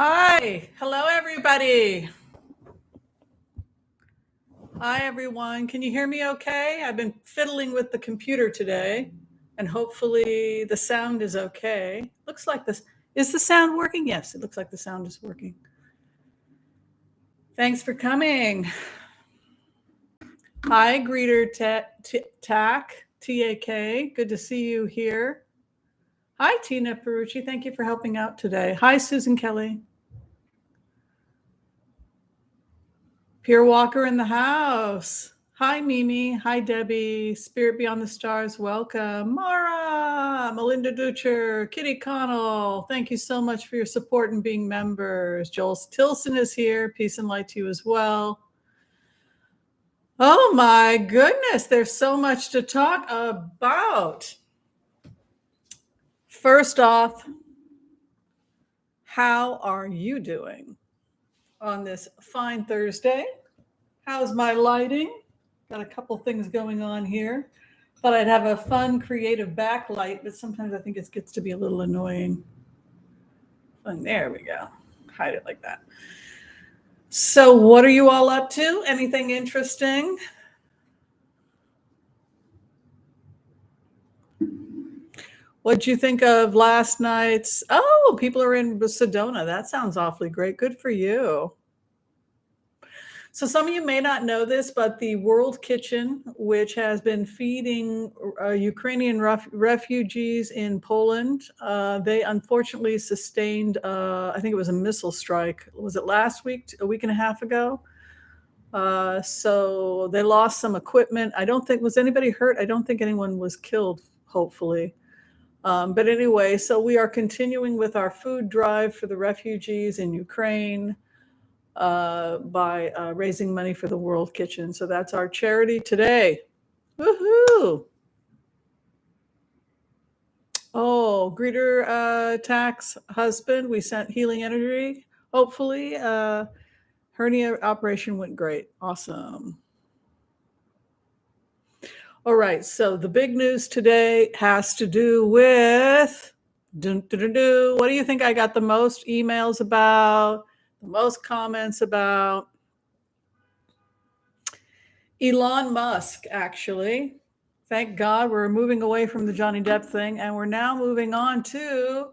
Hi, hello everybody. Hi everyone. Can you hear me okay? I've been fiddling with the computer today and hopefully the sound is okay. Looks like this. Is the sound working? Yes, it looks like the sound is working. Thanks for coming. Hi, Greeter Tack, TAK. Good to see you here. Hi, Tina Perucci. Thank you for helping out today. Hi, Susan Kelly. Pierre Walker in the house. Hi, Mimi. Hi, Debbie. Spirit Beyond the Stars, welcome. Mara, Melinda Dutcher, Kitty Connell. Thank you so much for your support and being members. Joel Tilson is here. Peace and light to you as well. Oh my goodness, there's so much to talk about. First off, how are you doing on this fine Thursday? How's my lighting? Got a couple things going on here. Thought I'd have a fun, creative backlight, but sometimes I think it gets to be a little annoying. And there we go. Hide it like that. So, what are you all up to? Anything interesting? What'd you think of last night's? Oh, people are in Sedona. That sounds awfully great. Good for you. So some of you may not know this, but the World Kitchen, which has been feeding Ukrainian refugees in Poland, they unfortunately sustained, I think it was a missile strike. Was it last week, a week and a half ago? So they lost some equipment. I don't think, was anybody hurt? I don't think anyone was killed, hopefully. But anyway, so we are continuing with our food drive for the refugees in Ukraine. By raising money for the World Kitchen. So that's our charity today. Woohoo! Oh, Greeter Tack's husband, we sent healing energy. Hopefully, hernia operation went great. Awesome. All right, so the big news today has to do with what do you think I got the most emails about, the most comments about? Elon Musk, actually. Thank God we're moving away from the Johnny Depp thing and we're now moving on to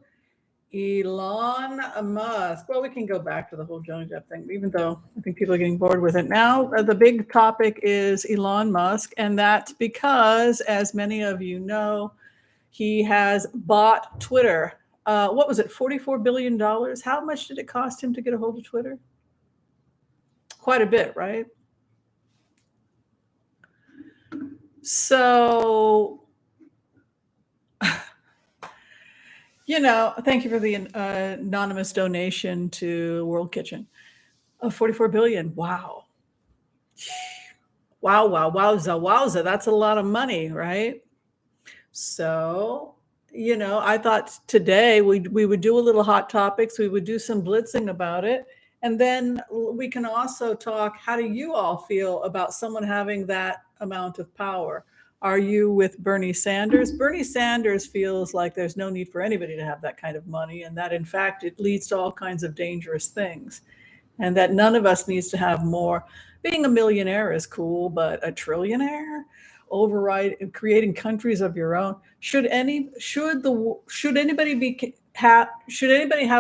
Elon Musk. Well, we can go back to the whole Johnny Depp thing, even though I think people are getting bored with it now. The big topic is Elon Musk, and that's because, as many of you know, he has bought Twitter. What was it, $44 billion? How much did it cost him to get a hold of Twitter? Quite a bit, right? So, thank you for the anonymous donation to World Kitchen of 44 billion. Wow. Wow, wowza. That's a lot of money, right? So, I thought today we would do a little hot topics. We would do some blitzing about it. And then we can also talk, how do you all feel about someone having that amount of power? Are you with Bernie Sanders? Bernie Sanders feels like there's no need for anybody to have that kind of money, and that in fact it leads to all kinds of dangerous things, and that none of us needs to have more. Being a millionaire is cool, but a trillionaire, creating countries of your own. Should anybody have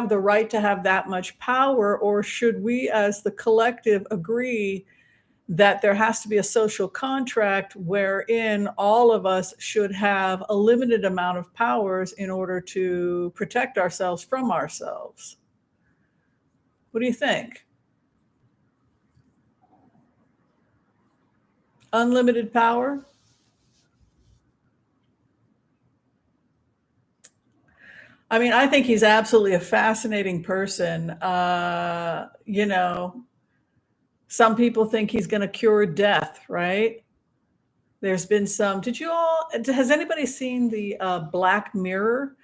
the right to have that much power, or should we as the collective agree that there has to be a social contract wherein all of us should have a limited amount of powers in order to protect ourselves from ourselves? What do you think? Unlimited power? I mean, I think he's absolutely a fascinating person. Some people think he's going to cure death, right? There's been some. Has anybody seen the Black Mirror,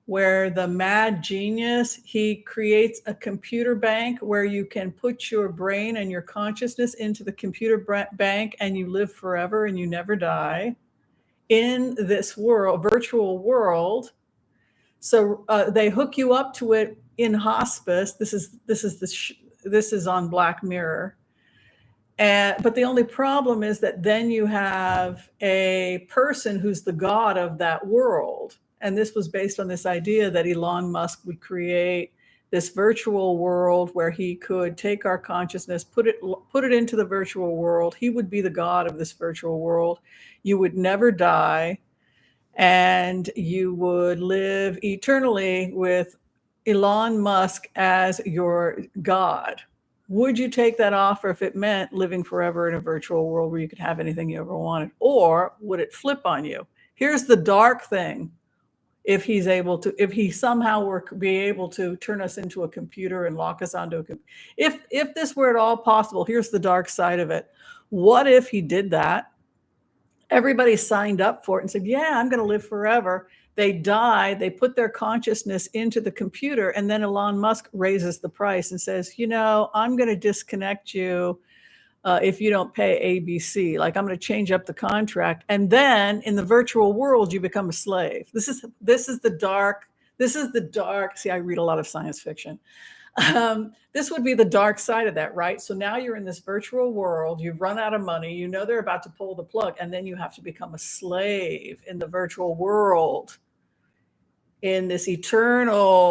where the mad genius, he creates a computer bank where you can put your brain and your consciousness into the computer bank and you live forever and you never die in this virtual world. So they hook you up to it in hospice. This is on Black Mirror. But the only problem is that then you have a person who's the god of that world. And this was based on this idea that Elon Musk would create this virtual world where he could take our consciousness, put it into the virtual world. He would be the god of this virtual world. You would never die, and you would live eternally with Elon Musk as your god. Would you take that offer if it meant living forever in a virtual world where you could have anything you ever wanted? Or would it flip on you? Here's the dark thing. If he somehow were to be able to turn us into a computer and lock us onto a computer, if this were at all possible, here's the dark side of it. What if he did that? Everybody signed up for it and said, yeah, I'm going to live forever. They die, they put their consciousness into the computer, and then Elon Musk raises the price and says, I'm going to disconnect you if you don't pay ABC. Like, I'm going to change up the contract. And then in the virtual world, you become a slave. This is the dark. See, I read a lot of science fiction. This would be the dark side of that, right? So now you're in this virtual world, you've run out of money, they're about to pull the plug, and then you have to become a slave in the virtual world, in this eternal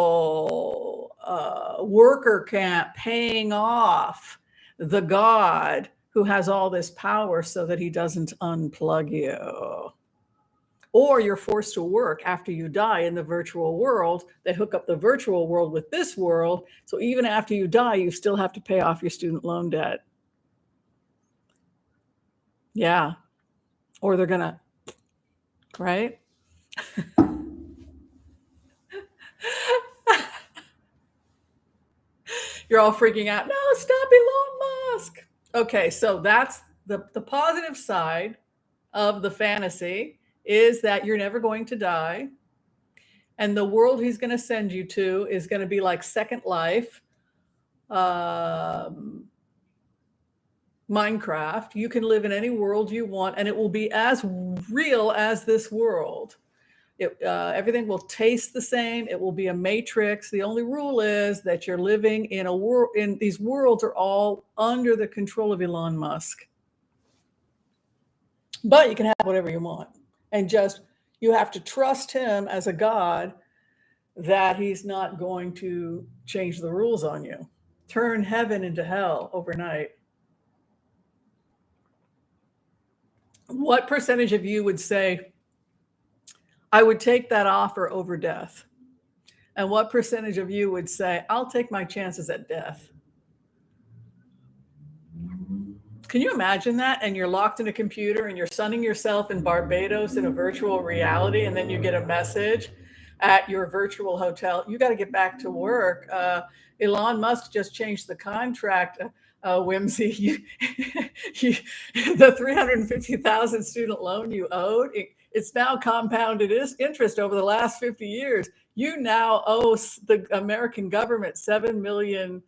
worker camp, paying off the god who has all this power so that he doesn't unplug you. Or you're forced to work after you die in the virtual world. They hook up the virtual world with this world. So even after you die, you still have to pay off your student loan debt. Yeah. Or they're going to, right? You're all freaking out. No, stop Elon Musk. Okay, so that's the positive side of the fantasy, is that you're never going to die. And the world he's going to send you to is going to be like Second Life, Minecraft. You can live in any world you want, and it will be as real as this world. Everything will taste the same. It will be a matrix. The only rule is that you're living in a world, and these worlds are all under the control of Elon Musk. But you can have whatever you want. And you have to trust him as a god, that he's not going to change the rules on you, turn heaven into hell overnight. What percentage of you would say, I would take that offer over death? And what percentage of you would say, I'll take my chances at death? Can you imagine that? And you're locked in a computer and you're sunning yourself in Barbados in a virtual reality, and then you get a message at your virtual hotel, you got to get back to work. Elon Musk just changed the contract. Whimsy, the $350,000 student loan you owed, it's now compounded interest over the last 50 years. You now owe the American government $7 million.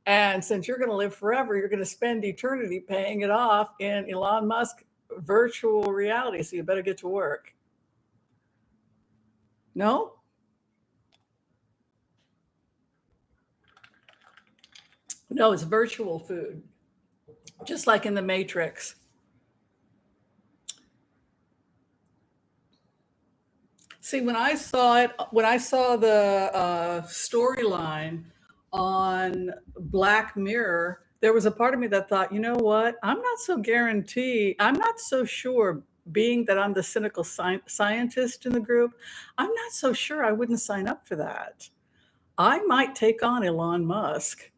And since you're going to live forever, you're going to spend eternity paying it off in Elon Musk virtual reality. So you better get to work. No? No, it's virtual food, just like in the Matrix. See, when I saw the storyline on Black Mirror, there was a part of me that thought, you know what? I'm not so sure, being that I'm the cynical scientist in the group, I'm not so sure I wouldn't sign up for that. I might take on Elon Musk.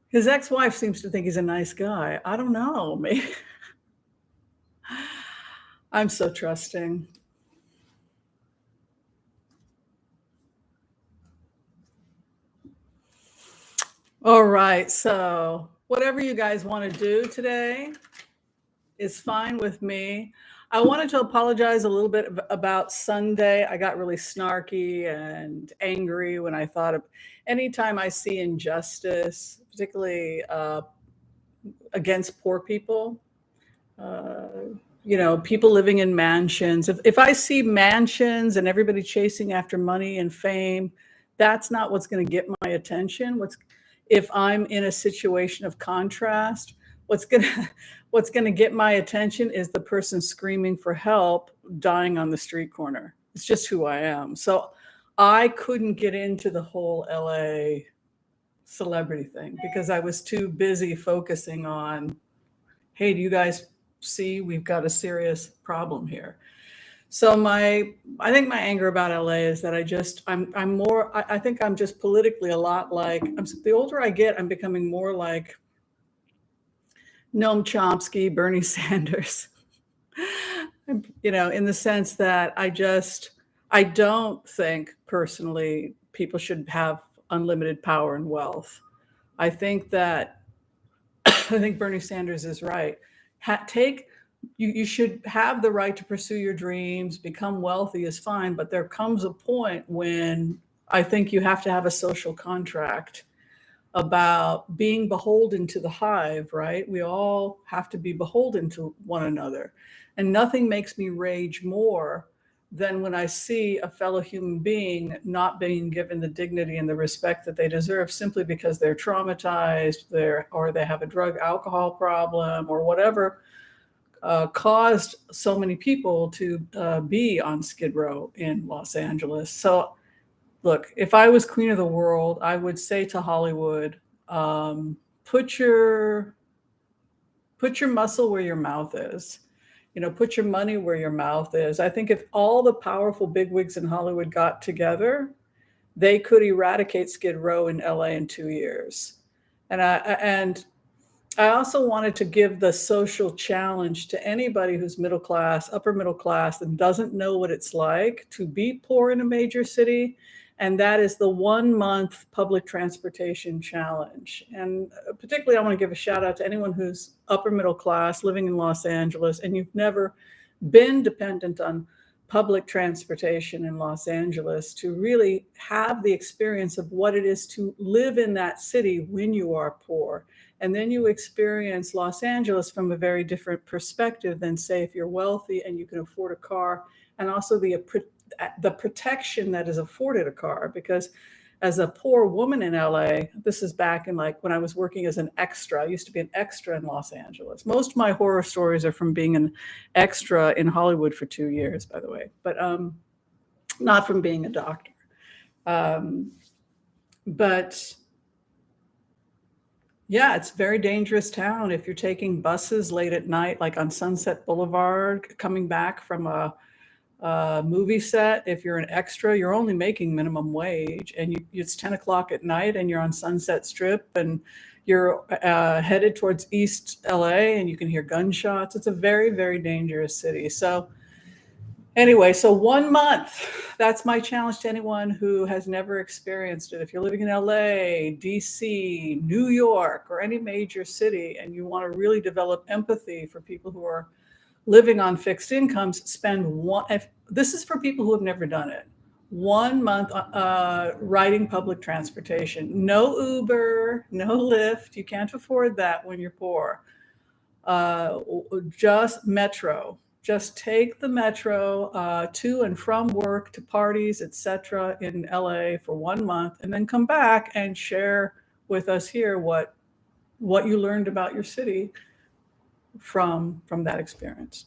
His ex-wife seems to think he's a nice guy. I don't know. Maybe. I'm so trusting. All right. So whatever you guys want to do today is fine with me. I wanted to apologize a little bit about Sunday. I got really snarky and angry when I thought of anytime I see injustice, particularly against poor people, people living in mansions. If I see mansions and everybody chasing after money and fame, That's not what's going to get my attention. If I'm in a situation of contrast, what's going to what's going to get my attention is the person screaming for help, dying on the street corner. It's just who I am. So I couldn't get into the whole LA celebrity thing because I was too busy focusing on, hey, do you guys see we've got a serious problem here? So I think my anger about LA is that I'm more, I think I'm just politically a lot like, the older I get, I'm becoming more like Noam Chomsky, Bernie Sanders, in the sense that I don't think personally people should have unlimited power and wealth. I think that I think Bernie Sanders is right. You should have the right to pursue your dreams, become wealthy is fine, but there comes a point when I think you have to have a social contract about being beholden to the hive, right? We all have to be beholden to one another. And nothing makes me rage more than when I see a fellow human being not being given the dignity and the respect that they deserve simply because they're traumatized, or they have a drug alcohol problem or whatever caused so many people to be on Skid Row in Los Angeles. So look, if I was queen of the world, I would say to Hollywood, put your muscle where your mouth is. Put your money where your mouth is. I think if all the powerful bigwigs in Hollywood got together, they could eradicate Skid Row in LA in 2 years. And I also wanted to give the social challenge to anybody who's middle class, upper middle class, and doesn't know what it's like to be poor in a major city. And that is the 1 month public transportation challenge. And particularly, I want to give a shout out to anyone who's upper middle class living in Los Angeles and you've never been dependent on public transportation in Los Angeles to really have the experience of what it is to live in that city when you are poor. And then you experience Los Angeles from a very different perspective than, say, if you're wealthy and you can afford a car, and also the protection that is afforded a car. Because as a poor woman in LA, this is back in like when I was working as an extra. I used to be an extra in Los Angeles. Most of my horror stories are from being an extra in Hollywood for 2 years, by the way, but not from being a doctor. But yeah, it's a very dangerous town if you're taking buses late at night, like on Sunset Boulevard, coming back from a movie set. If you're an extra, you're only making minimum wage, and it's 10 o'clock at night and you're on Sunset Strip and you're headed towards East LA and you can hear gunshots. It's a very, very dangerous city. So anyway, so 1 month, that's my challenge to anyone who has never experienced it. If you're living in LA, DC, New York, or any major city, and you want to really develop empathy for people who are living on fixed incomes, this is for people who have never done it. 1 month riding public transportation, no Uber, no Lyft. You can't afford that when you're poor. Just Metro. Just take the Metro to and from work, to parties, etc. in LA for 1 month, and then come back and share with us here what you learned about your city from that experience.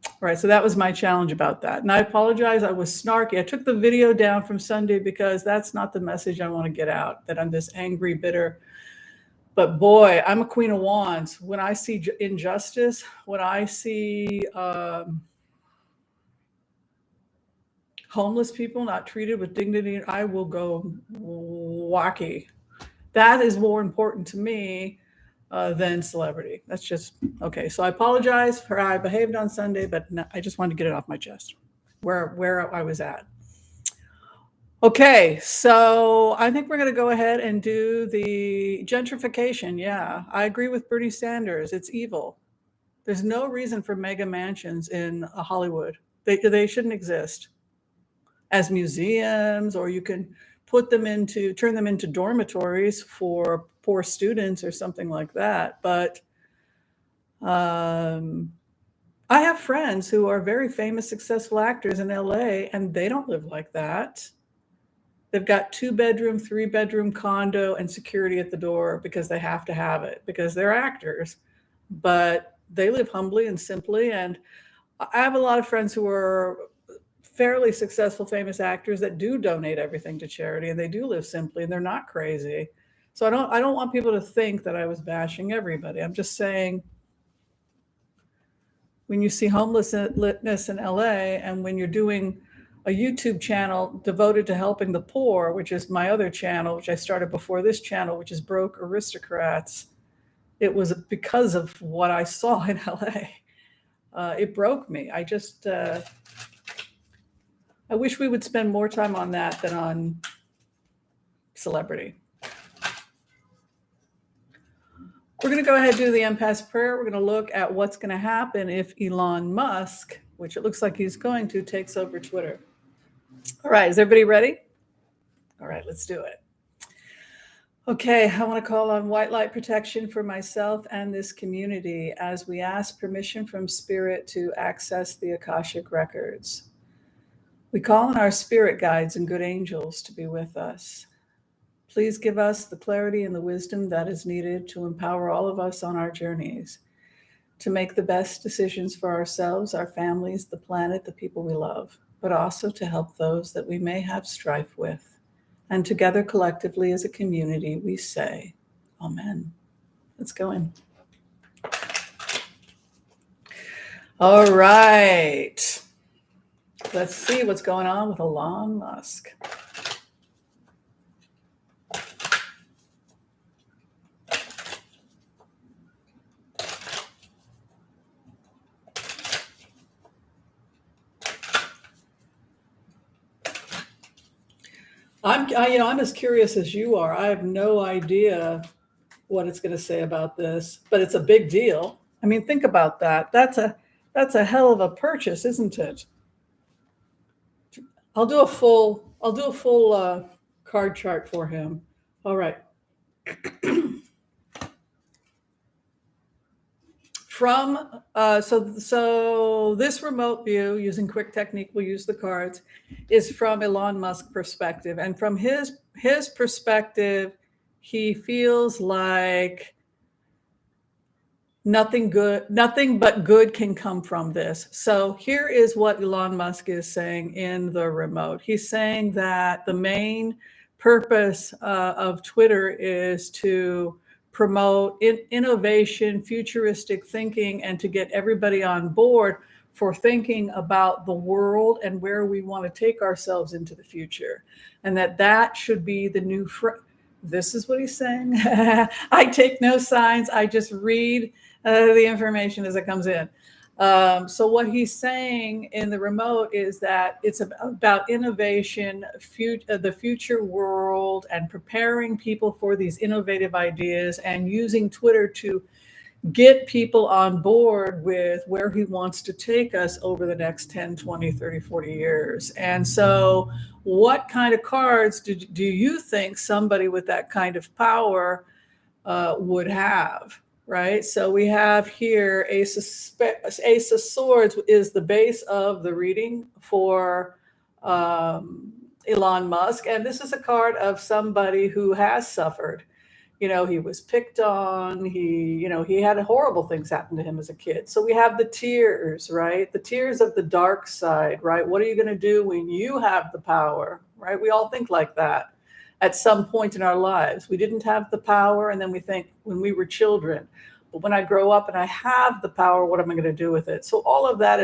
All right, so that was my challenge about that. And I apologize, I was snarky. I took the video down from Sunday because that's not the message I want to get out, that I'm this angry, bitter. But boy, I'm a queen of wands. When I see injustice, when I see homeless people not treated with dignity, I will go wacky. That is more important to me than celebrity. That's just okay. So I apologize for how I behaved on Sunday, but I just wanted to get it off my chest where I was at. Okay, so I think we're going to go ahead and do the gentrification. Yeah, I agree with Bernie Sanders. It's evil. There's no reason for mega mansions in Hollywood. They shouldn't exist as museums, or you can turn them into dormitories for poor students or something like that. But I have friends who are very famous, successful actors in LA, and they don't live like that. They've got 2-bedroom, 3-bedroom condo and security at the door because they have to have it because they're actors. But they live humbly and simply. And I have a lot of friends who are fairly successful, famous actors that do donate everything to charity, and they do live simply, and they're not crazy. So I don't want people to think that I was bashing everybody. I'm just saying, when you see homelessness in LA, and when you're doing a YouTube channel devoted to helping the poor, which is my other channel, which I started before this channel, which is Broke Aristocrats, it was because of what I saw in LA. It broke me. I wish we would spend more time on that than on celebrity. We're going to go ahead and do the empath prayer. We're going to look at what's going to happen if Elon Musk, which it looks like he's going to, takes over Twitter. All right, is everybody ready? All right, let's do it. Okay, I want to call on white light protection for myself and this community as we ask permission from Spirit to access the Akashic records. We call on our spirit guides and good angels to be with us. Please give us the clarity and the wisdom that is needed to empower all of us on our journeys, to make the best decisions for ourselves, our families, the planet, the people we love, but also to help those that we may have strife with. And together, collectively, as a community, we say, Amen. Let's go in. All right. Let's see what's going on with Elon Musk. I'm as curious as you are. I have no idea what it's going to say about this, but it's a big deal. I mean, think about that. That's a hell of a purchase, isn't it? I'll do a full card chart for him. All right. From so this remote view using quick technique, we'll use the cards, is from Elon Musk perspective, and from his perspective, he feels like nothing but good can come from this. So here is what Elon Musk is saying in the remote. He's saying that the main purpose of Twitter is to promote innovation, futuristic thinking, and to get everybody on board for thinking about the world and where we want to take ourselves into the future. And that should be the new this is what he's saying. I take no signs. I just read the information as it comes in. So what he's saying in the remote is that it's about innovation, the future world, and preparing people for these innovative ideas and using Twitter to get people on board with where he wants to take us over the next 10, 20, 30, 40 years. And so what kind of cards do you think somebody with that kind of power would have? Right. So we have here Ace of Swords is the base of the reading for Elon Musk. And this is a card of somebody who has suffered. You know, he was picked on. He had horrible things happen to him as a kid. So we have the tears, right? The tears of the dark side, right? What are you going to do when you have the power, right? We all think like that at some point in our lives. We didn't have the power, and then we think when we were children, but when I grow up and I have the power, what am I going to do with it? So all of that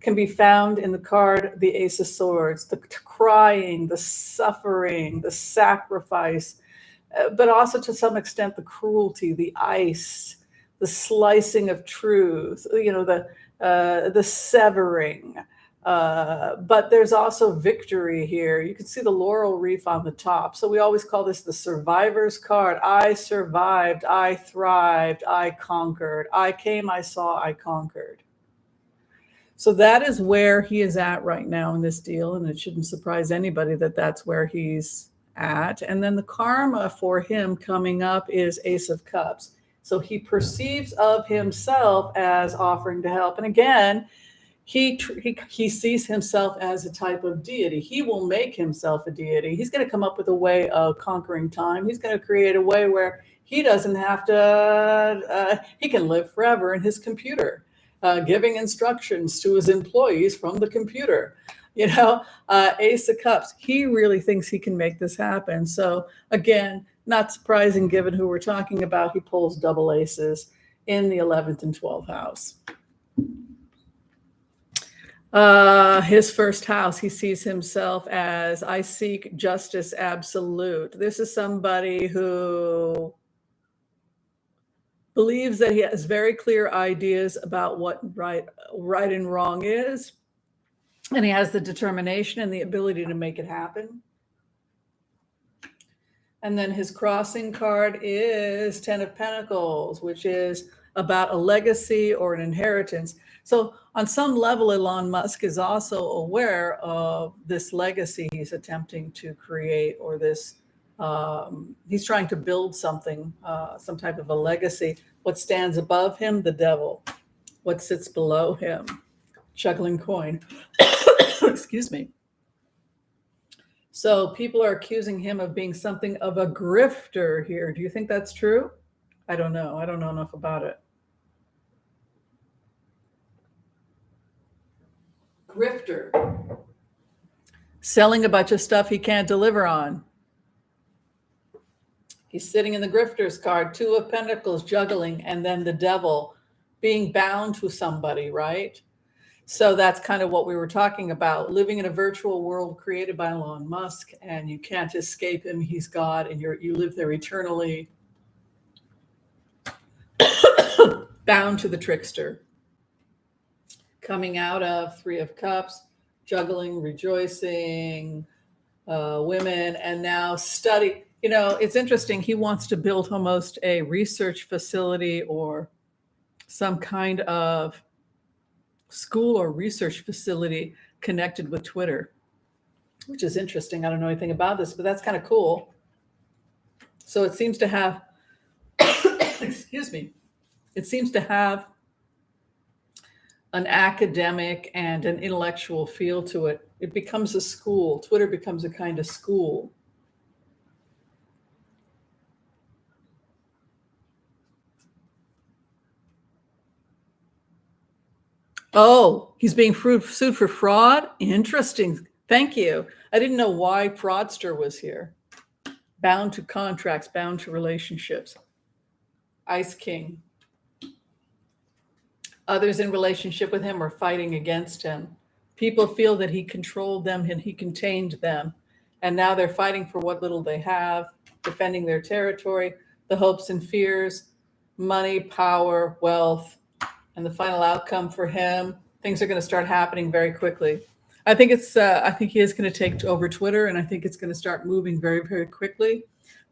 can be found in the card, the Ace of Swords, the crying, the suffering, the sacrifice, but also to some extent the cruelty, the ice, the slicing of truth, the severing. But there's also victory here. You can see the laurel wreath on the top. So we always call this the survivor's card. I survived, I thrived, I conquered. I came, I saw, I conquered. So that is where he is at right now in this deal. And it shouldn't surprise anybody that that's where he's at. And then the karma for him coming up is Ace of Cups. So he perceives of himself as offering to help. And again, He sees himself as a type of deity. He will make himself a deity. He's going to come up with a way of conquering time. He's going to create a way where he doesn't have to, he can live forever in his computer, giving instructions to his employees from the computer. Ace of Cups. He really thinks he can make this happen. So again, not surprising given who we're talking about. He pulls double aces in the 11th and 12th house. His first house, he sees himself as, I seek justice absolute. This is somebody who believes that he has very clear ideas about what right and wrong is, and he has the determination and the ability to make it happen. And then his crossing card is 10 of Pentacles, which is about a legacy or an inheritance. So on some level, Elon Musk is also aware of this legacy he's attempting to create, or this, he's trying to build something, some type of a legacy. What stands above him? The devil. What sits below him? Juggling coin. Excuse me. So people are accusing him of being something of a grifter here. Do you think that's true? I don't know. I don't know enough about it. Grifter. Selling a bunch of stuff he can't deliver on. He's sitting in the grifter's card, 2 of Pentacles, juggling, and then the devil, being bound to somebody, right? So that's kind of what we were talking about, living in a virtual world created by Elon Musk, and you can't escape him. He's God, and you live there eternally, bound to the trickster. Coming out of 3 of Cups, juggling, rejoicing, women, and now study. It's interesting. He wants to build almost a research facility or some kind of school or research facility connected with Twitter, which is interesting. I don't know anything about this, but that's kind of cool. So it seems to have, excuse me, it seems to have an academic and an intellectual feel to it. It becomes a school. Twitter becomes a kind of school. Oh, he's being sued for fraud? Interesting. Thank you. I didn't know why fraudster was here. Bound to contracts, bound to relationships. Ice King. Others in relationship with him are fighting against him. People feel that he controlled them and he contained them. And now they're fighting for what little they have, defending their territory, the hopes and fears, money, power, wealth. And the final outcome for him, things are going to start happening very quickly. I think he is going to take over Twitter, and I think it's going to start moving very, very quickly.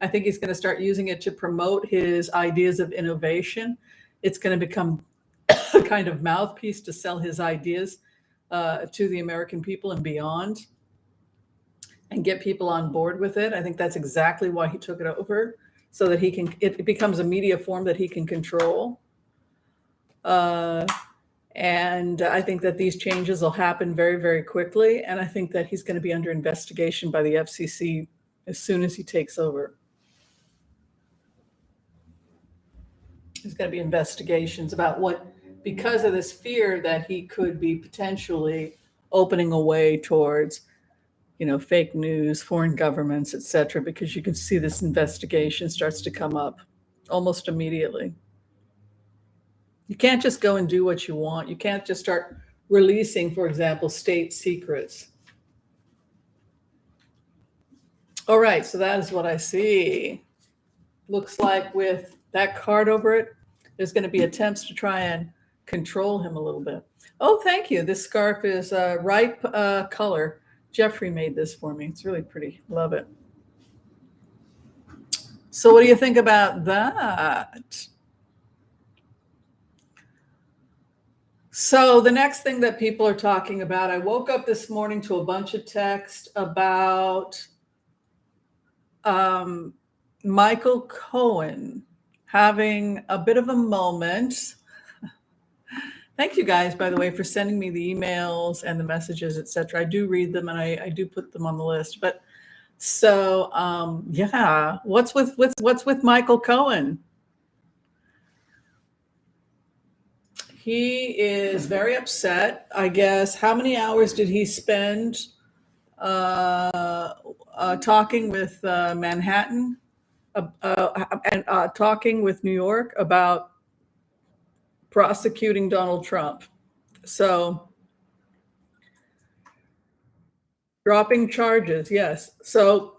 I think he's going to start using it to promote his ideas of innovation. It's going to become a kind of mouthpiece to sell his ideas to the American people and beyond, and get people on board with it. I think that's exactly why he took it over, so that it becomes a media form that he can control. And I think that these changes will happen very, very quickly. And I think that he's going to be under investigation by the FCC as soon as he takes over. There's going to be investigations about because of this fear that he could be potentially opening a way towards, fake news, foreign governments, etc., because you can see this investigation starts to come up almost immediately. You can't just go and do what you want. You can't just start releasing, for example, state secrets. All right, so that is what I see. Looks like with that card over it, there's going to be attempts to try and control him a little bit. Oh, thank you. This scarf is ripe color. Jeffrey made this for me. It's really pretty. Love it. So what do you think about that? So the next thing that people are talking about, I woke up this morning to a bunch of text about Michael Cohen having a bit of a moment Thank you guys, by the way, for sending me the emails and the messages, etc. I do read them and I do put them on the list. But so yeah, what's with Michael Cohen? He is very upset, I guess. How many hours did he spend talking with Manhattan and talking with New York about prosecuting Donald Trump? So dropping charges, yes. So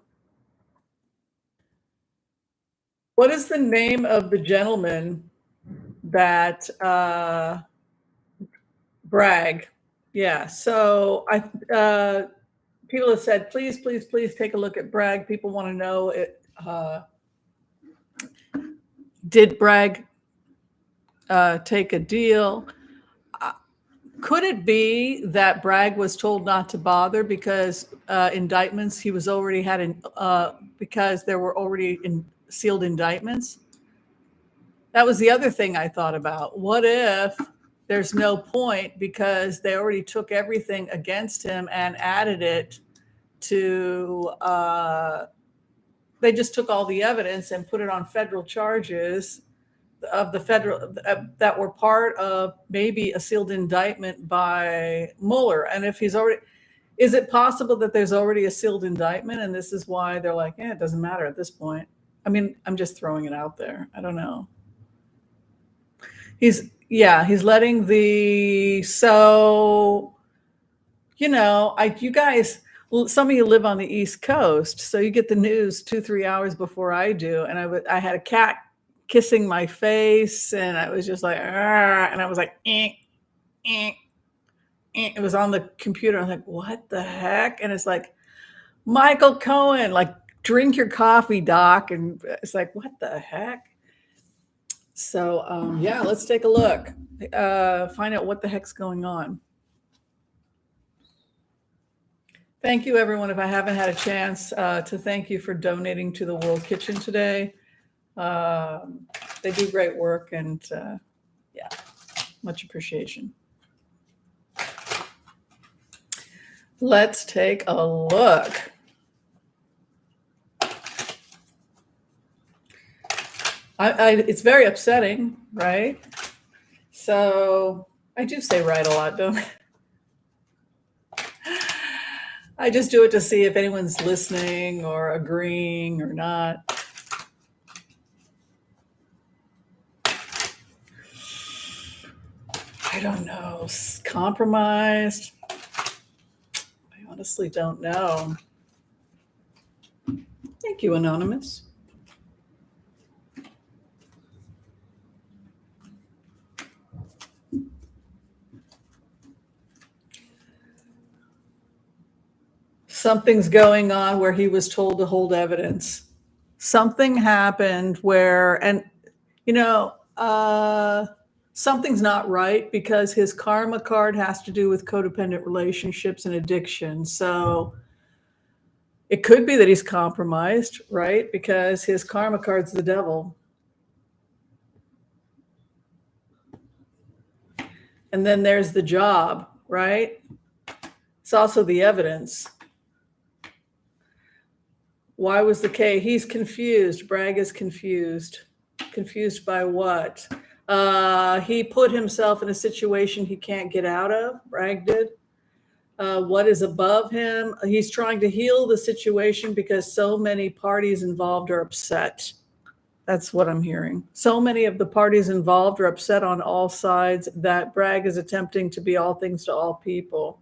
what is the name of the gentleman that Bragg? Yeah. So people have said, please, please, please take a look at Bragg. People want to know it. Did Bragg take a deal? Could it be that Bragg was told not to bother because indictments he was already had in because there were already sealed indictments? That was the other thing I thought about. What if there's no point because they already took everything against him and added it to they just took all the evidence and put it on federal charges of the federal that were part of maybe a sealed indictment by Mueller. And if he's already, is it possible that there's already a sealed indictment and this is why they're like, it doesn't matter at this point? I mean, I'm just throwing it out there. I don't know. He's letting so, you guys, some of you live on the East Coast, so you get the news 2-3 hours before I do. And I had a cat kissing my face and I was just like, and I was like, it was on the computer. I was like, what the heck? And it's like, Michael Cohen, like, drink your coffee, Doc. And it's like, what the heck? So yeah, let's take a look, find out what the heck's going on. Thank you, everyone. If I haven't had a chance to thank you for donating to the World Kitchen today. They do great work and yeah, much appreciation. Let's take a look. It's very upsetting, right? So I do say right a lot, don't I? I just do it to see if anyone's listening or agreeing or not. I don't know. Compromised? I honestly don't know. Thank you, Anonymous. Something's going on where he was told to hold evidence. Something happened where, and something's not right because his karma card has to do with codependent relationships and addiction. So it could be that he's compromised, right? Because his karma card's the devil. And then there's the job, right? It's also the evidence. Why was the K? He's confused. Bragg is confused. Confused by what? He put himself in a situation he can't get out of. Bragg did. What is above him? He's trying to heal the situation because so many parties involved are upset. That's what I'm hearing. So many of the parties involved are upset on all sides that Bragg is attempting to be all things to all people.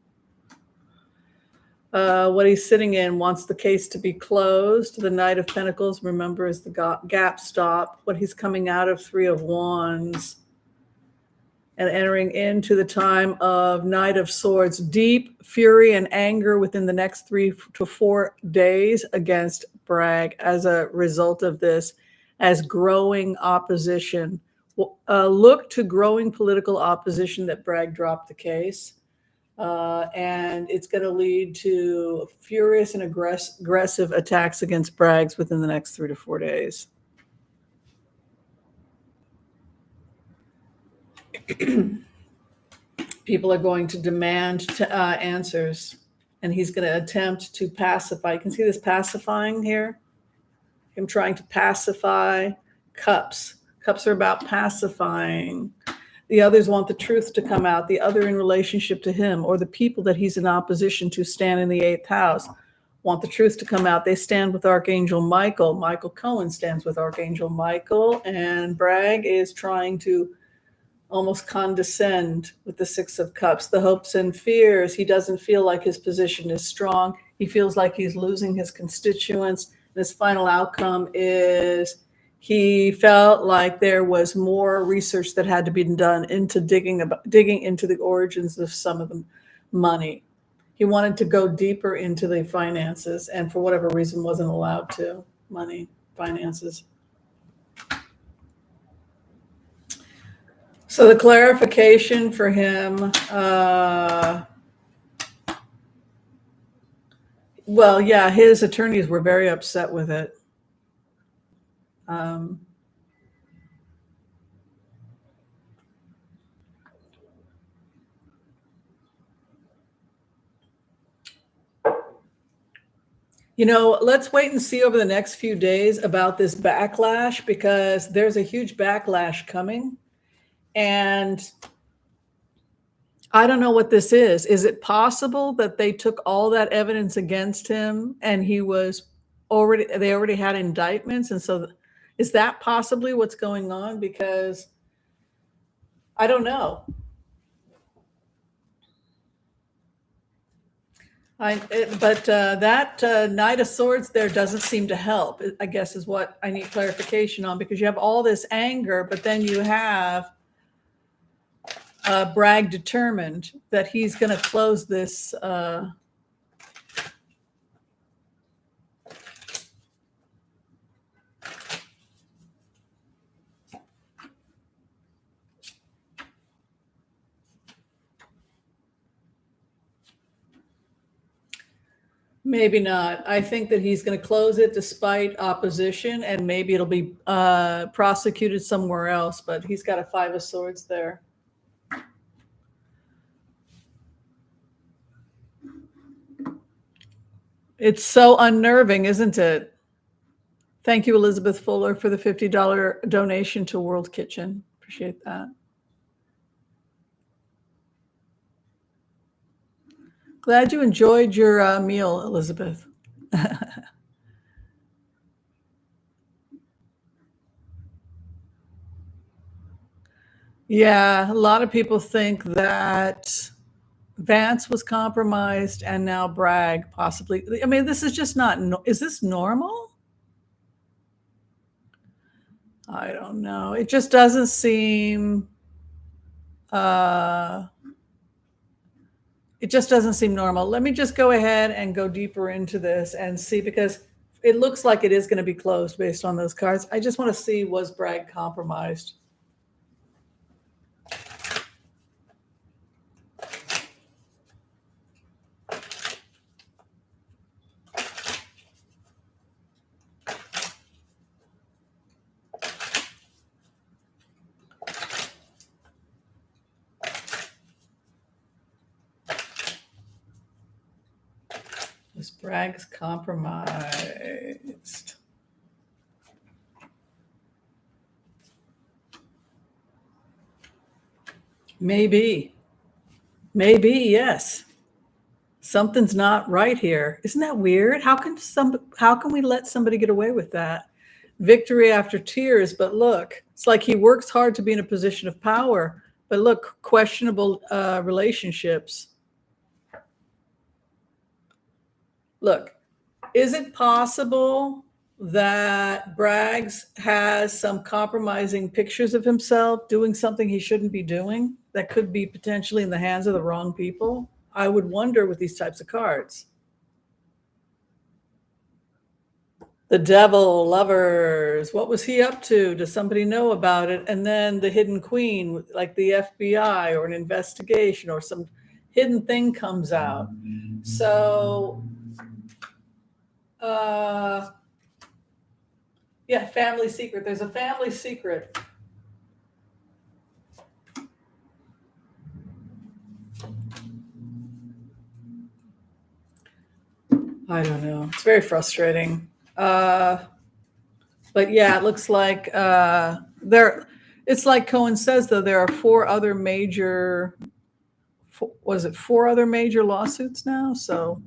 What he's sitting in wants the case to be closed. The Knight of Pentacles, remember, is the gap stop. What he's coming out of, Three of Wands, and entering into the time of Knight of Swords. Deep fury and anger within the next 3 to 4 days against Bragg as a result of this, as growing opposition. Look to growing political opposition that Bragg dropped the case. And it's going to lead to furious and aggressive attacks against Braggs within the next 3 to 4 days. People are going to demand answers, and he's going to attempt to pacify. You can see this pacifying here, him trying to pacify cups. Cups are about pacifying. The others want the truth to come out. The other in relationship to him, or the people that he's in opposition to, stand in the eighth house, want the truth to come out. They stand with Archangel Michael. Michael Cohen stands with Archangel Michael, and Bragg is trying to almost condescend with the Six of Cups, the hopes and fears. He doesn't feel like his position is strong. He feels like he's losing his constituents. His final outcome is he felt like there was more research that had to be done into digging into the origins of some of the money. He wanted to go deeper into the finances, and for whatever reason wasn't allowed to. Money, finances. So the clarification for him, well, yeah, his attorneys were very upset with it. Let's wait and see over the next few days about this backlash, because there's a huge backlash coming. And I don't know what this is. Is it possible that they took all that evidence against him and they already had indictments? And so is that possibly what's going on? Because I don't know. But that Knight of Swords there doesn't seem to help, I guess, is what I need clarification on, because you have all this anger, but then you have Bragg determined that he's going to close this. Maybe not. I think that he's going to close it despite opposition, and maybe it'll be prosecuted somewhere else, but he's got a Five of Swords there. It's so unnerving, isn't it? Thank you, Elizabeth Fuller, for the $50 donation to World Kitchen. Appreciate that. Glad you enjoyed your meal, Elizabeth. Yeah, a lot of people think that Vance was compromised and now Bragg possibly. I mean, this is just not, is this normal? I don't know. It just doesn't seem, it just doesn't seem normal. Let me just go ahead and go deeper into this and see, because it looks like it is going to be closed based on those cards. I just want to see, was Bragg compromised? Was Bragg's compromised? Maybe. Maybe, yes. Something's not right here. Isn't that weird? How can we let somebody get away with that? Victory after tears, but look, it's like he works hard to be in a position of power, but look, questionable relationships. Look, is it possible that Braggs has some compromising pictures of himself doing something he shouldn't be doing that could be potentially in the hands of the wrong people? I would wonder with these types of cards. The Devil, Lovers, what was he up to? Does somebody know about it? And then the Hidden Queen, like the FBI or an investigation or some hidden thing comes out. So, yeah, family secret. There's a family secret. I don't know. It's very frustrating. But yeah, it looks like there. It's like Cohen says, though, there are four other major. Was it four other major lawsuits now? So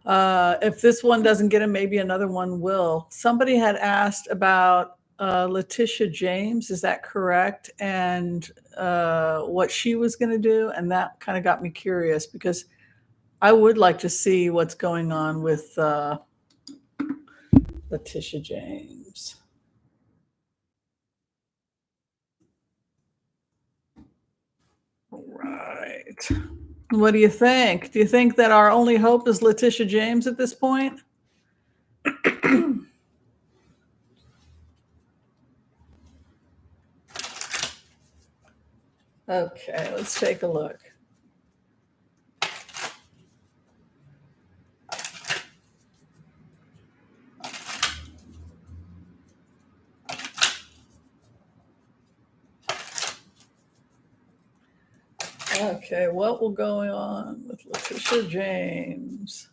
if this one doesn't get him, maybe another one will. Somebody had asked about Letitia James. Is that correct? And what she was going to do, and that kind of got me curious because I would like to see what's going on with Letitia James. Right. What do you think? Do you think that our only hope is Letitia James at this point? Okay, let's take a look. Okay, what will go on with Letitia James?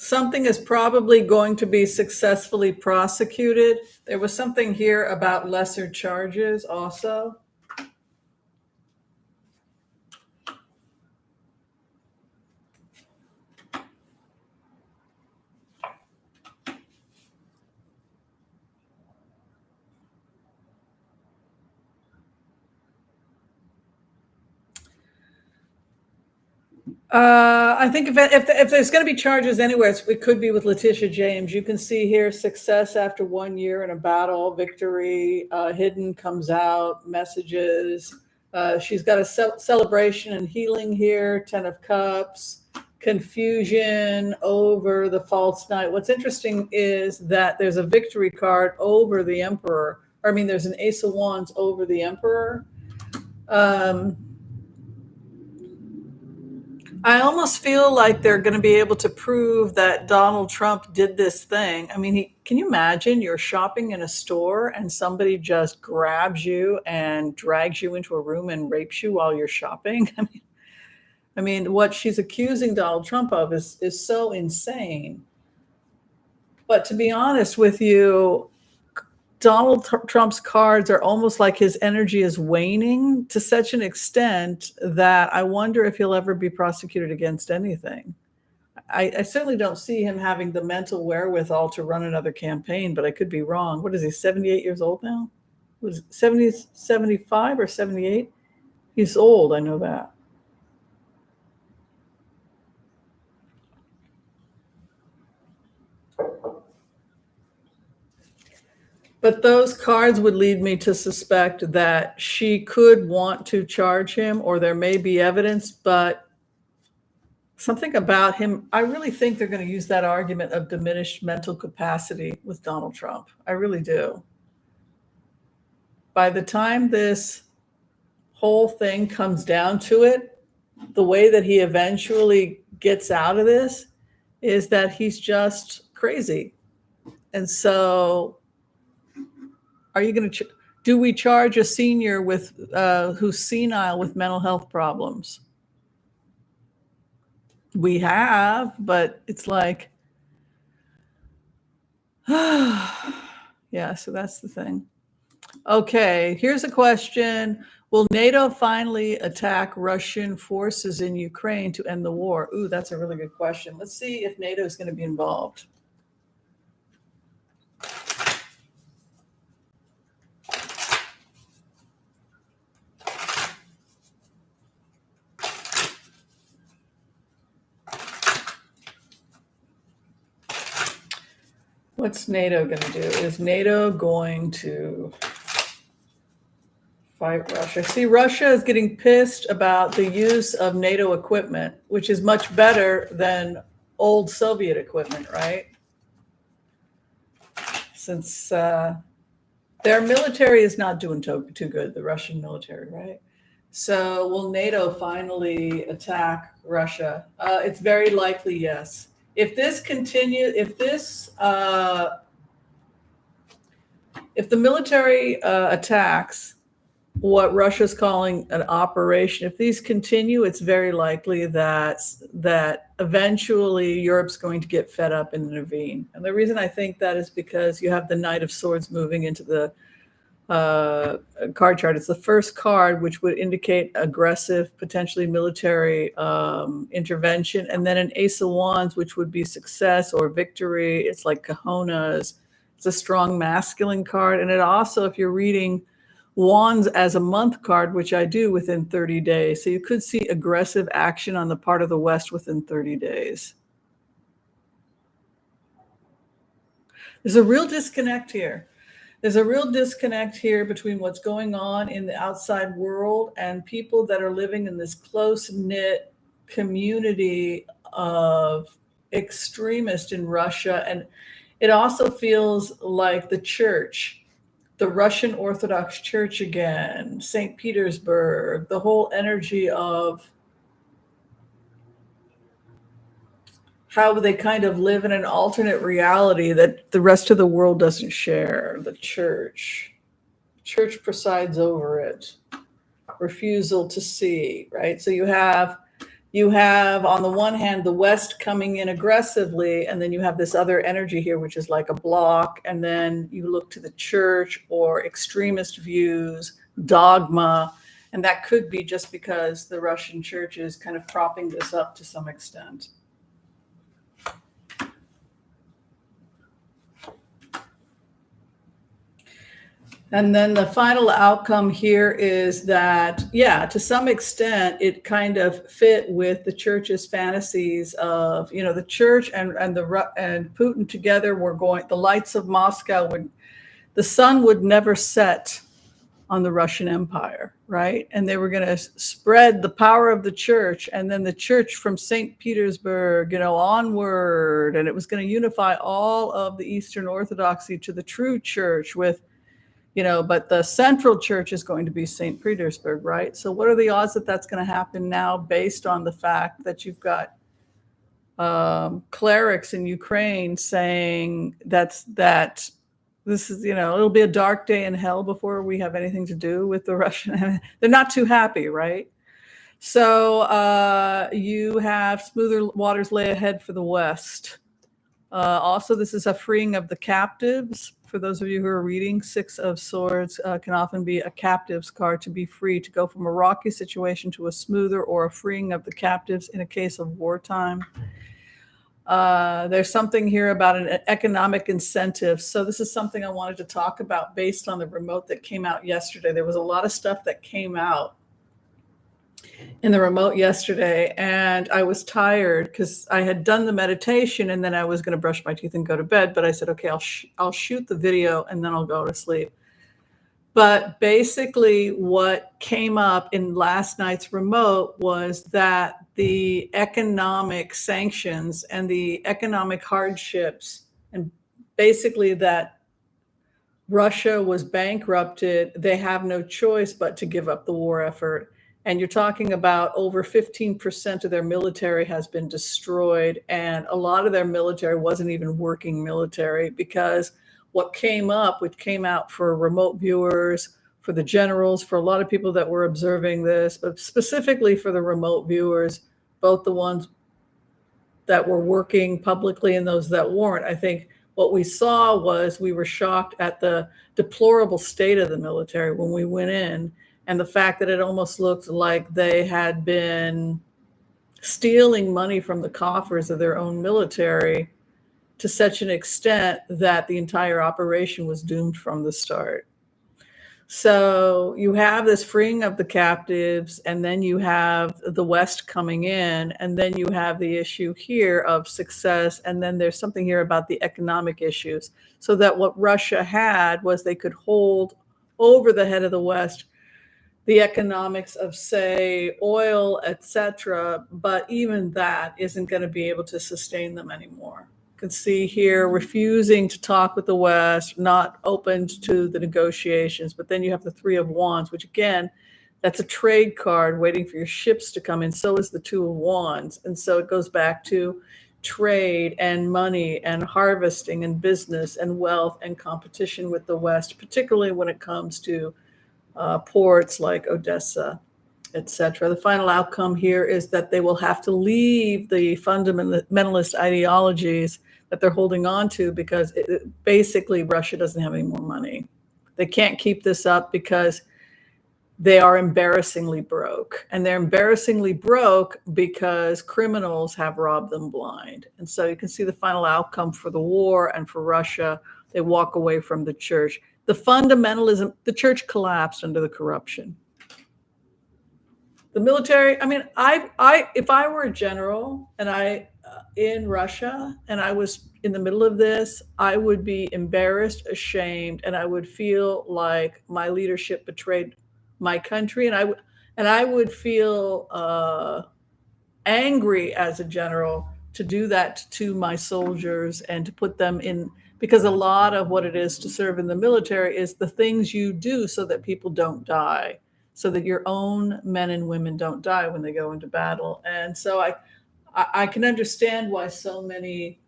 Something is probably going to be successfully prosecuted. There was something here about lesser charges also. I think if there's going to be charges anywhere, it could be with Letitia James. You can see here success after 1 year in a battle, victory, hidden comes out, messages. She's got a celebration and healing here, 10 of Cups, confusion over the false knight. What's interesting is that there's a victory card over the Emperor. Or, I mean, there's an Ace of Wands over the Emperor. I almost feel like they're going to be able to prove that Donald Trump did this thing. I mean, can you imagine you're shopping in a store and somebody just grabs you and drags you into a room and rapes you while you're shopping? I mean, what she's accusing Donald Trump of is so insane. But to be honest with you, Donald Trump's cards are almost like his energy is waning to such an extent that I wonder if he'll ever be prosecuted against anything. I certainly don't see him having the mental wherewithal to run another campaign, but I could be wrong. What is he, 78 years old now? Was it 70, 75 or 78? He's old, I know that. But those cards would lead me to suspect that she could want to charge him, or there may be evidence, but something about him, I really think they're going to use that argument of diminished mental capacity with Donald Trump. I really do. By the time this whole thing comes down to it, the way that he eventually gets out of this is that he's just crazy. And so are you going to do we charge a senior with who's senile with mental health problems? We have, but it's like yeah, so that's the thing. Okay, here's a question. Will NATO finally attack Russian forces in Ukraine to end the war? Ooh, that's a really good question. Let's see if NATO is going to be involved. What's NATO going to do? Is NATO going to fight Russia? See, Russia is getting pissed about the use of NATO equipment, which is much better than old Soviet equipment, right? Since Their military is not doing too good, the Russian military, right? So will NATO finally attack Russia? It's very likely, yes. If this continues, if the military attacks what Russia's calling an operation, if these continue, it's very likely that eventually Europe's going to get fed up and intervene. And the reason I think that is because you have the Knight of Swords moving into the card chart. It's the first card, which would indicate aggressive, potentially military intervention, and then an Ace of Wands, which would be success or victory. It's like Cajonas. It's a strong masculine card, and it also, if you're reading Wands as a month card, which I do, within 30 days. So you could see aggressive action on the part of the West within 30 days. There's a real disconnect here. There's a real disconnect here between what's going on in the outside world and people that are living in this close-knit community of extremists in Russia. And it also feels like the church, the Russian Orthodox Church again, St. Petersburg, the whole energy of how they kind of live in an alternate reality that the rest of the world doesn't share. The church presides over it. Refusal to see, right? So you have on the one hand the West coming in aggressively, and then you have this other energy here, which is like a block, and then you look to the church or extremist views, dogma, and that could be just because the Russian church is kind of propping this up to some extent. And then the final outcome here is that, yeah, to some extent, it kind of fit with the church's fantasies of, the church and Putin together were going. The lights of Moscow the sun would never set on the Russian Empire, right? And they were going to spread the power of the church, and then the church from St. Petersburg, onward, and it was going to unify all of the Eastern Orthodoxy to the true church with. But the central church is going to be St. Petersburg, right? So what are the odds that that's going to happen now, based on the fact that you've got clerics in Ukraine saying that this is, it'll be a dark day in hell before we have anything to do with the Russian. They're not too happy, right? So you have smoother waters lay ahead for the West. Also, this is a freeing of the captives. For those of you who are reading, Six of Swords can often be a captives card, to be free, to go from a rocky situation to a smoother, or a freeing of the captives in a case of wartime. There's something here about an economic incentive. So this is something I wanted to talk about based on the remote that came out yesterday. There was a lot of stuff that came out in the remote yesterday, and I was tired because I had done the meditation, and then I was going to brush my teeth and go to bed. But I said, okay, I'll shoot the video and then I'll go to sleep. But basically what came up in last night's remote was that the economic sanctions and the economic hardships, and basically that Russia was bankrupted, they have no choice but to give up the war effort. And you're talking about over 15% of their military has been destroyed. And a lot of their military wasn't even working military, because what came up, which came out for remote viewers, for the generals, for a lot of people that were observing this, but specifically for the remote viewers, both the ones that were working publicly and those that weren't, I think what we saw was we were shocked at the deplorable state of the military when we went in. And the fact that it almost looked like they had been stealing money from the coffers of their own military to such an extent that the entire operation was doomed from the start. So you have this freeing of the captives, and then you have the West coming in, and then you have the issue here of success, and then there's something here about the economic issues. So that what Russia had was they could hold over the head of the West the economics of, say, oil, etc., but even that isn't going to be able to sustain them anymore. can see here refusing to talk with the West, not open to the negotiations. But then you have the Three of Wands, which again, that's a trade card waiting for your ships to come in. So is the Two of Wands. And so it goes back to trade and money and harvesting and business and wealth and competition with the West, particularly when it comes to ports like Odessa, etc. The final outcome here is that they will have to leave the fundamentalist ideologies that they're holding on to because basically Russia doesn't have any more money. They can't keep this up because they are embarrassingly broke. And they're embarrassingly broke because criminals have robbed them blind. And so you can see the final outcome for the war and for Russia. They walk away from the church. The fundamentalism, the church collapsed under the corruption. The military, I mean, if I were a general and in Russia and I was in the middle of this, I would be embarrassed, ashamed, and I would feel like my leadership betrayed my country, and I would feel angry as a general to do that to my soldiers and to put them in, because a lot of what it is to serve in the military is the things you do so that people don't die, so that your own men and women don't die when they go into battle. And so I can understand why so many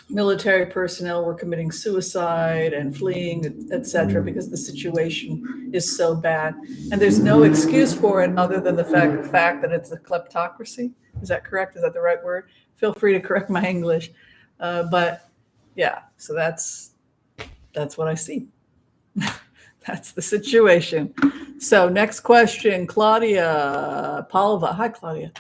military personnel were committing suicide and fleeing, etc., because the situation is so bad. And there's no excuse for it other than the fact that it's a kleptocracy. Is that correct? Is that the right word? Feel free to correct my English. But yeah, so that's what I see. That's the situation. So next question, Claudia Palva. Hi, Claudia.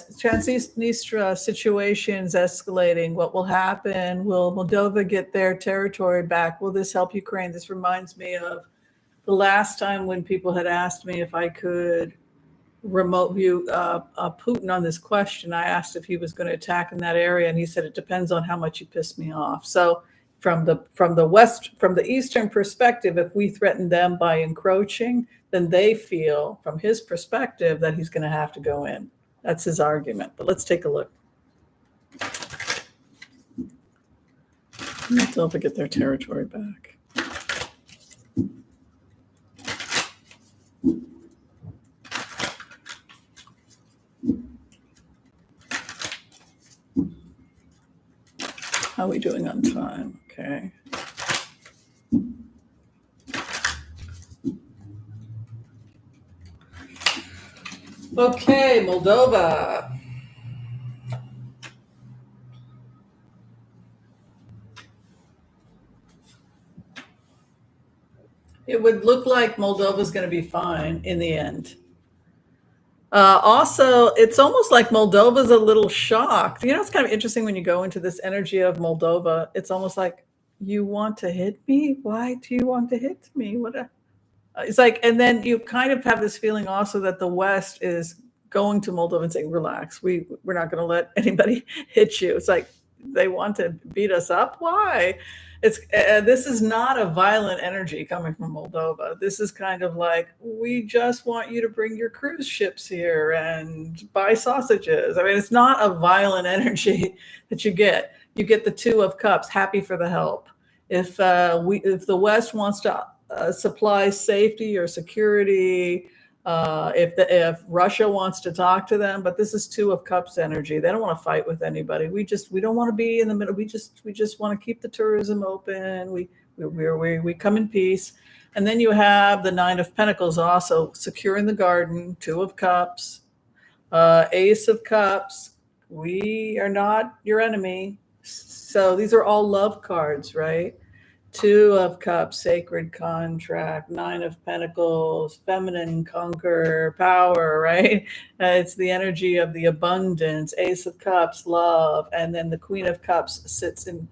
Transnistria situation is escalating. What will happen? Will Moldova get their territory back? Will this help Ukraine? This reminds me of the last time when people had asked me if I could remote view Putin on this question. I asked if he was going to attack in that area, and he said it depends on how much you piss me off. So from the eastern perspective, if we threaten them by encroaching, then they feel from his perspective that he's going to have to go in. That's his argument. But let's take a look. Moldova get their territory back. How are we doing on time? Okay. Okay, Moldova. It would look like Moldova's going to be fine in the end. Also, it's almost like Moldova's a little shocked. You know, it's kind of interesting when you go into this energy of Moldova. It's almost like, you want to hit me? Why do you want to hit me? It's like, and then you kind of have this feeling also that the West is going to Moldova and saying, relax, we're not going to let anybody hit you. It's like they want to beat us up. Why? This is not a violent energy coming from Moldova. This is kind of like, we just want you to bring your cruise ships here and buy sausages. I mean, it's not a violent energy that you get. You get the Two of Cups, happy for the help. If the West wants to supply safety or security, if Russia wants to talk to them, but this is Two of Cups energy. They don't want to fight with anybody. We don't want to be in the middle. We just want to keep the tourism open. We come in peace. And then you have the Nine of Pentacles also, secure in the garden, Two of Cups, Ace of Cups. We are not your enemy. So these are all love cards, right? Two of Cups, sacred contract, Nine of Pentacles, feminine, conquer, power, right? It's the energy of the abundance. Ace of Cups, love, and then the Queen of Cups sits and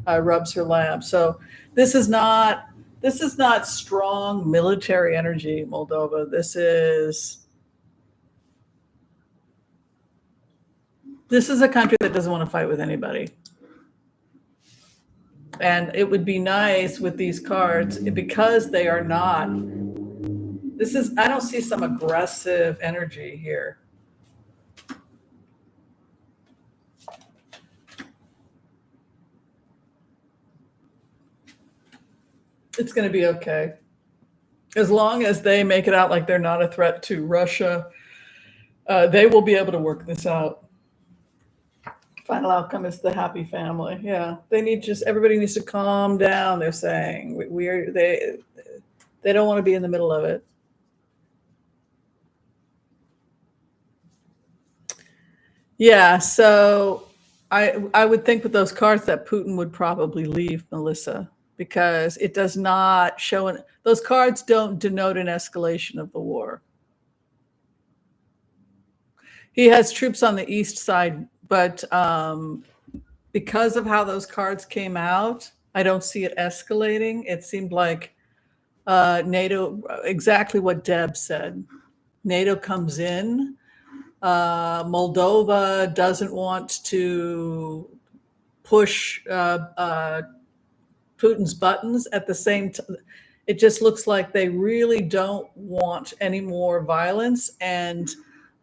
rubs her lamp. So this is not strong military energy, Moldova. This is a country that doesn't want to fight with anybody. And it would be nice with these cards, because they are not, I don't see some aggressive energy here. It's going to be okay. As long as they make it out like they're not a threat to Russia, they will be able to work this out. Final outcome is the happy family. Yeah, everybody needs to calm down. They're saying they don't want to be in the middle of it. Yeah, so I would think with those cards that Putin would probably leave, Melissa, because it does not show those cards don't denote an escalation of the war. He has troops on the east side, but because of how those cards came out, I don't see it escalating. It seemed like NATO, exactly what Deb said. NATO comes in. Moldova doesn't want to push Putin's buttons at the same time. It just looks like they really don't want any more violence, and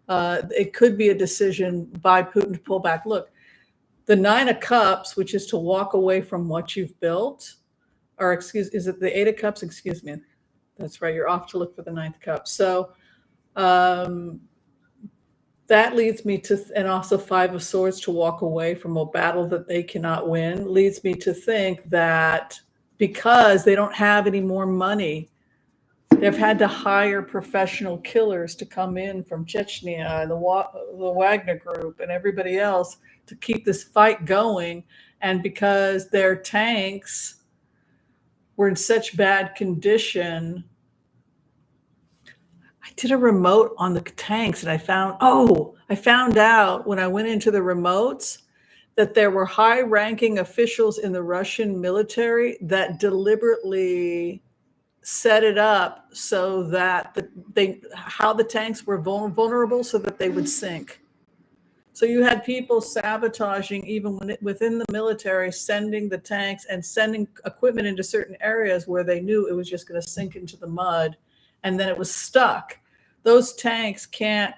it could be a decision by Putin to pull back. Look, the Nine of Cups, which is to walk away from what you've built, or is it the Eight of Cups? Excuse me. That's right. You're off to look for the Ninth Cup. So that leads me to, and also Five of Swords, to walk away from a battle that they cannot win, leads me to think that because they don't have any more money, they've had to hire professional killers to come in from Chechnya and the Wagner Group and everybody else to keep this fight going. And because their tanks were in such bad condition, I did a remote on the tanks and I found out when I went into the remotes that there were high-ranking officials in the Russian military that deliberately set it up so that the tanks were vulnerable so that they would sink. So you had people sabotaging even within the military, sending the tanks and sending equipment into certain areas where they knew it was just going to sink into the mud, and then it was stuck. Those tanks can't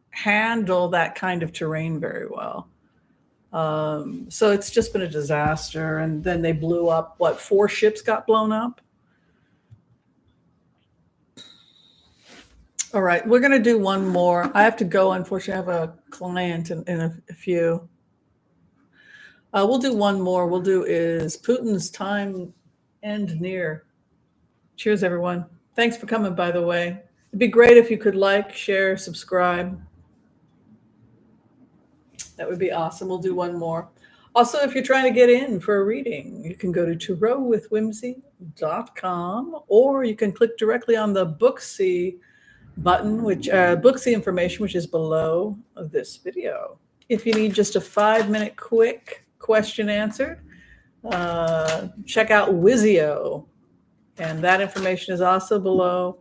handle that kind of terrain very well. So it's just been a disaster. And then they blew up, 4 ships got blown up? All right, we're going to do one more. I have to go. Unfortunately, I have a client in a few. We'll do one more. We'll do is Putin's time end near. Cheers, everyone. Thanks for coming, by the way. It'd be great if you could like, share, subscribe. That would be awesome. We'll do one more. Also, if you're trying to get in for a reading, you can go to tarotwithwhimsy.com, or you can click directly on the Booksy button, which Booksy information, which is below this video. If you need just a 5-minute quick question answered, check out Wizio, and that information is also below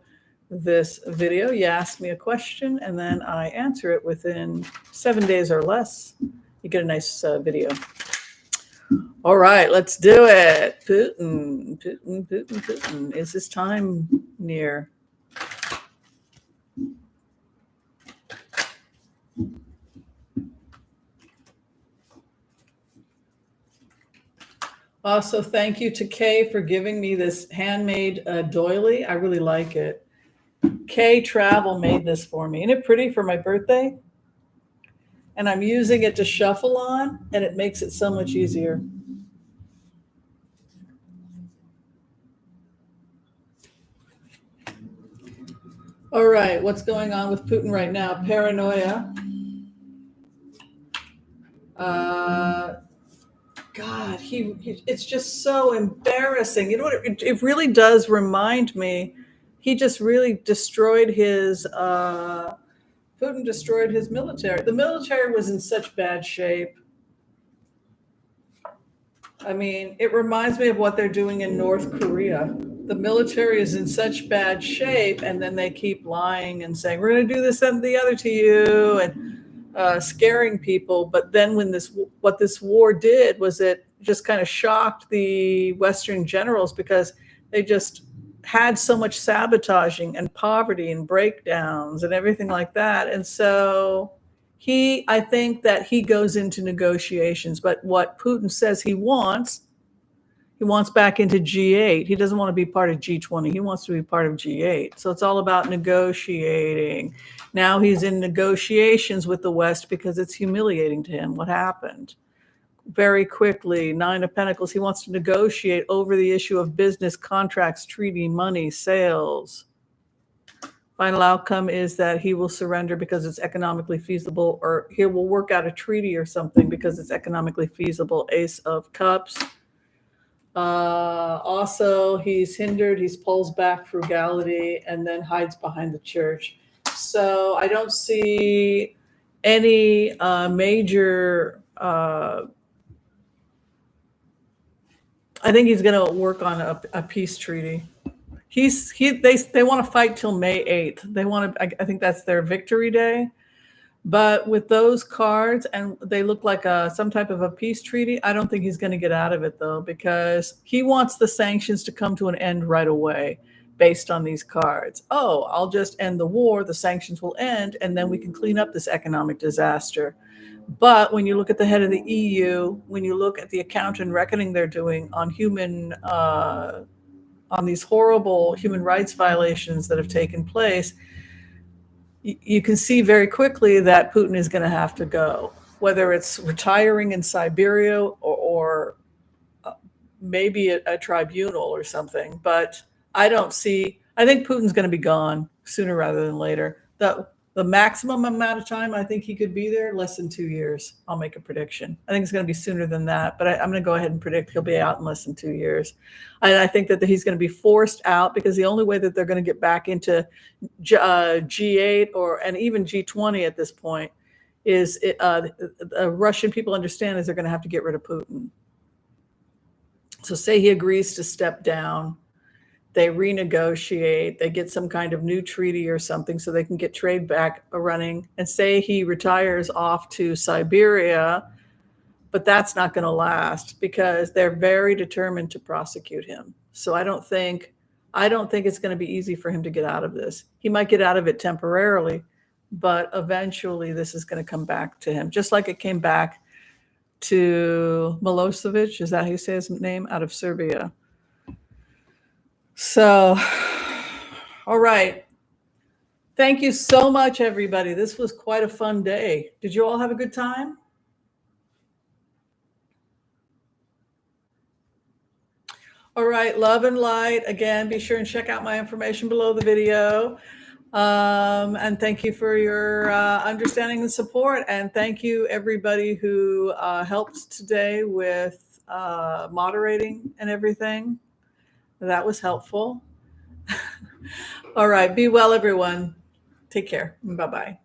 this video. You ask me a question and then I answer it within 7 days or less. You get a nice video. All right, let's do it. Putin. Is his time near? Also, thank you to Kay for giving me this handmade doily. I really like it. Kay Travel made this for me. Isn't it pretty for my birthday? And I'm using it to shuffle on, and it makes it so much easier. All right, what's going on with Putin right now? Paranoia. God, it's just so embarrassing. You know what? It really does remind me. He just really destroyed his. Putin destroyed his military. The military was in such bad shape. I mean, it reminds me of what they're doing in North Korea. The military is in such bad shape, and then they keep lying and saying, we're going to do this and the other to you, and scaring people. But then what this war did was it just kind of shocked the Western generals, because they just had so much sabotaging and poverty and breakdowns and everything like that. And so I think that he goes into negotiations, but what Putin says he wants, He wants back into G8. He doesn't want to be part of G20. He wants to be part of G8. So it's all about negotiating. Now he's in negotiations with the West because it's humiliating to him what happened. Very quickly, Nine of Pentacles, he wants to negotiate over the issue of business, contracts, treaty, money, sales. Final outcome is that he will surrender because it's economically feasible, or he will work out a treaty or something because it's economically feasible. Ace of Cups. Also, he's hindered, he pulls back frugality, and then hides behind the church. So I don't see any major. I think he's going to work on a peace treaty. They want to fight till May 8th. They want to. I think that's their victory day. But with those cards, and they look like some type of a peace treaty, I don't think he's going to get out of it, though, because he wants the sanctions to come to an end right away based on these cards. Oh, I'll just end the war, the sanctions will end, and then we can clean up this economic disaster. But when you look at the head of the EU, when you look at the account and reckoning they're doing on on these horrible human rights violations that have taken place, you can see very quickly that Putin is going to have to go, whether it's retiring in Siberia or maybe a tribunal or something. But I think Putin's going to be gone sooner rather than later. The maximum amount of time I think he could be there, less than 2 years. I'll make a prediction. I think it's going to be sooner than that, but I'm going to go ahead and predict he'll be out in less than 2 years. And I think that he's going to be forced out, because the only way that they're going to get back into G8 and even G20 at this point is the Russian people understand is they're going to have to get rid of Putin. So say he agrees to step down, they renegotiate, they get some kind of new treaty or something so they can get trade back running, and say he retires off to Siberia, but that's not going to last because they're very determined to prosecute him. So I don't think it's going to be easy for him to get out of this. He might get out of it temporarily, but eventually this is going to come back to him, just like it came back to Milosevic. Is that how you say his name? Out of Serbia. So, all right. Thank you so much, everybody. This was quite a fun day. Did you all have a good time? All right. Love and light. Again, be sure and check out my information below the video. And thank you for your understanding and support. And thank you, everybody who helped today with moderating and everything. That was helpful. All right. Be well, everyone. Take care. Bye-bye.